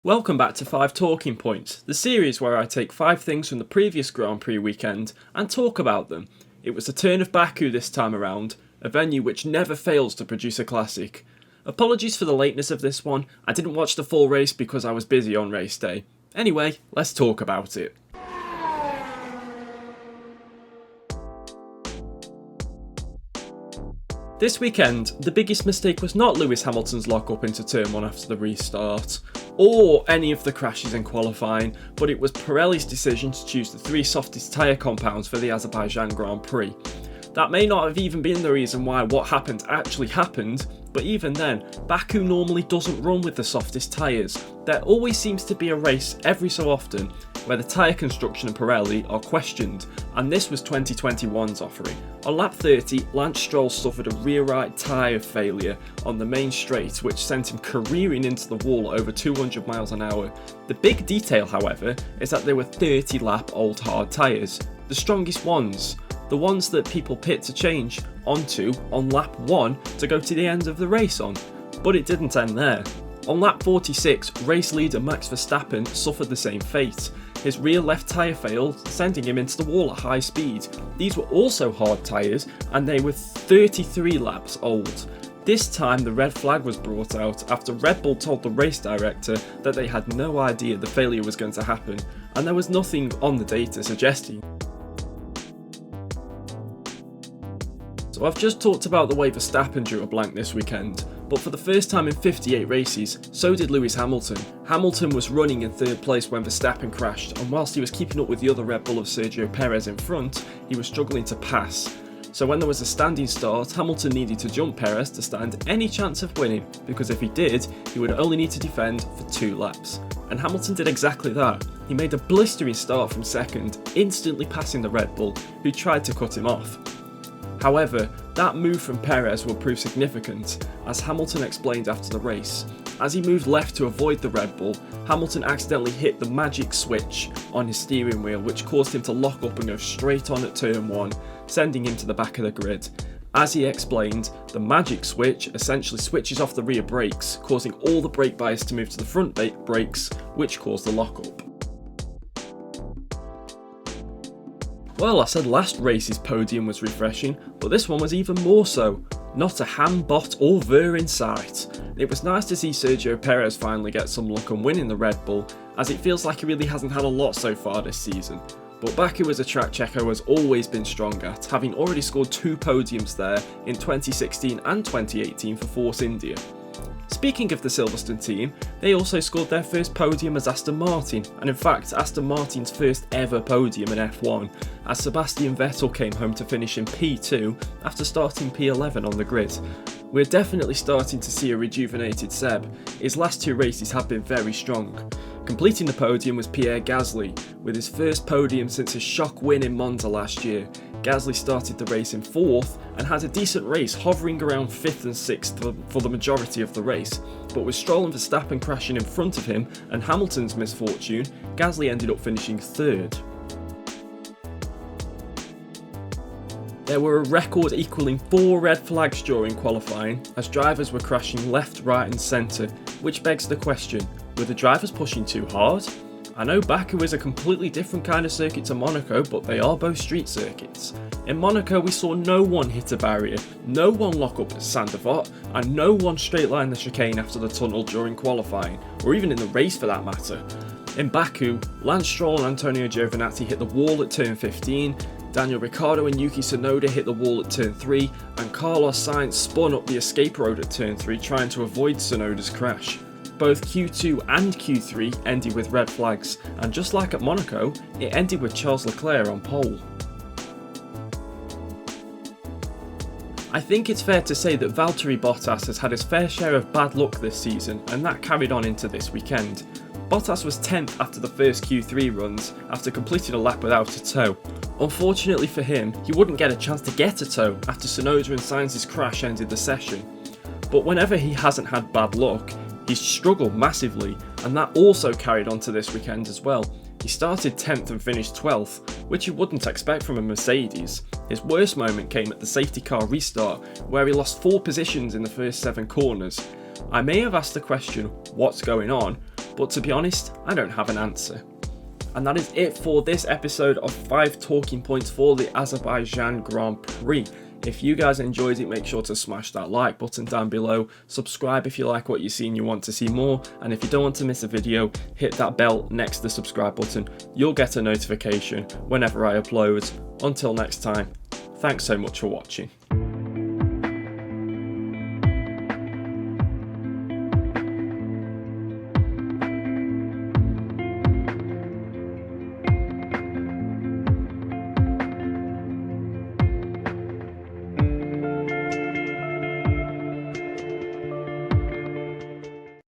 Welcome back to 5 Talking Points, the series where I take 5 things from the previous Grand Prix weekend and talk about them. It was the turn of Baku this time around, a venue which never fails to produce a classic. Apologies for the lateness of this one, I didn't watch the full race because I was busy on race day. Anyway, let's talk about it. This weekend, the biggest mistake was not Lewis Hamilton's lock-up into turn 1 after the restart, or any of the crashes in qualifying, but it was Pirelli's decision to choose the 3 softest tyre compounds for the Azerbaijan Grand Prix. That may not have even been the reason why what happened actually happened, but even then, Baku normally doesn't run with the softest tyres. There always seems to be a race every so often where the tyre construction and Pirelli are questioned, and this was 2021's offering. On lap 30, Lance Stroll suffered a rear right tyre failure on the main straight, which sent him careering into the wall at over 200 miles an hour. The big detail, however, is that they were 30 lap old hard tyres, the strongest ones. The ones that people pit to change onto on lap 1 to go to the end of the race on. But it didn't end there. On lap 46, race leader Max Verstappen suffered the same fate. His rear left tyre failed, sending him into the wall at high speed. These were also hard tyres, and they were 33 laps old. This time the red flag was brought out after Red Bull told the race director that they had no idea the failure was going to happen, and there was nothing on the data suggesting. So I've just talked about the way Verstappen drew a blank this weekend, but for the first time in 58 races, so did Lewis Hamilton. Hamilton was running in 3rd place when Verstappen crashed, and whilst he was keeping up with the other Red Bull of Sergio Perez in front, he was struggling to pass. So when there was a standing start, Hamilton needed to jump Perez to stand any chance of winning, because if he did, he would only need to defend for 2 laps. And Hamilton did exactly that. He made a blistering start from 2nd, instantly passing the Red Bull, who tried to cut him off. However, that move from Perez will prove significant, as Hamilton explained after the race. As he moved left to avoid the Red Bull, Hamilton accidentally hit the magic switch on his steering wheel, which caused him to lock up and go straight on at turn 1, sending him to the back of the grid. As he explained, the magic switch essentially switches off the rear brakes, causing all the brake bias to move to the front brakes, which caused the lockup. Well, I said last race's podium was refreshing, but this one was even more so. Not a Ham, Bot or Ver in sight. It was nice to see Sergio Perez finally get some luck and win in the Red Bull, as it feels like he really hasn't had a lot so far this season. But Baku as a track Checo has always been strong at, having already scored 2 podiums there in 2016 and 2018 for Force India. Speaking of the Silverstone team, they also scored their first podium as Aston Martin, and in fact Aston Martin's first ever podium in F1, as Sebastian Vettel came home to finish in P2 after starting P11 on the grid. We're definitely starting to see a rejuvenated Seb. His last 2 races have been very strong. Completing the podium was Pierre Gasly, with his first podium since his shock win in Monza last year. Gasly started the race in 4th and had a decent race, hovering around 5th and 6th for the majority of the race, but with Stroll and Verstappen crashing in front of him and Hamilton's misfortune, Gasly ended up finishing 3rd. There were a record equalling 4 red flags during qualifying, as drivers were crashing left, right and centre, which begs the question, were the drivers pushing too hard? I know Baku is a completely different kind of circuit to Monaco, but they are both street circuits. In Monaco we saw no one hit a barrier, no one lock up at Saint-Devote, and no one straight line the chicane after the tunnel during qualifying, or even in the race for that matter. In Baku, Lance Stroll and Antonio Giovinazzi hit the wall at turn 15, Daniel Ricciardo and Yuki Tsunoda hit the wall at turn 3, and Carlos Sainz spun up the escape road at turn 3 trying to avoid Tsunoda's crash. Both Q2 and Q3 ended with red flags, and just like at Monaco, it ended with Charles Leclerc on pole. I think it's fair to say that Valtteri Bottas has had his fair share of bad luck this season, and that carried on into this weekend. Bottas was 10th after the first Q3 runs, after completing a lap without a tow. Unfortunately for him, he wouldn't get a chance to get a tow after Tsunoda and Sainz's crash ended the session. But whenever he hasn't had bad luck, he's struggled massively, and that also carried on to this weekend as well. He started 10th and finished 12th, which you wouldn't expect from a Mercedes. His worst moment came at the safety car restart, where he lost 4 positions in the first 7 corners. I may have asked the question, what's going on? but to be honest, I don't have an answer. And that is it for this episode of 5 talking points for the Azerbaijan Grand Prix. If you guys enjoyed it, make sure to smash that like button down below, subscribe if you like what you see and you want to see more, and if you don't want to miss a video, hit that bell next to the subscribe button. You'll get a notification whenever I upload. Until next time, thanks so much for watching.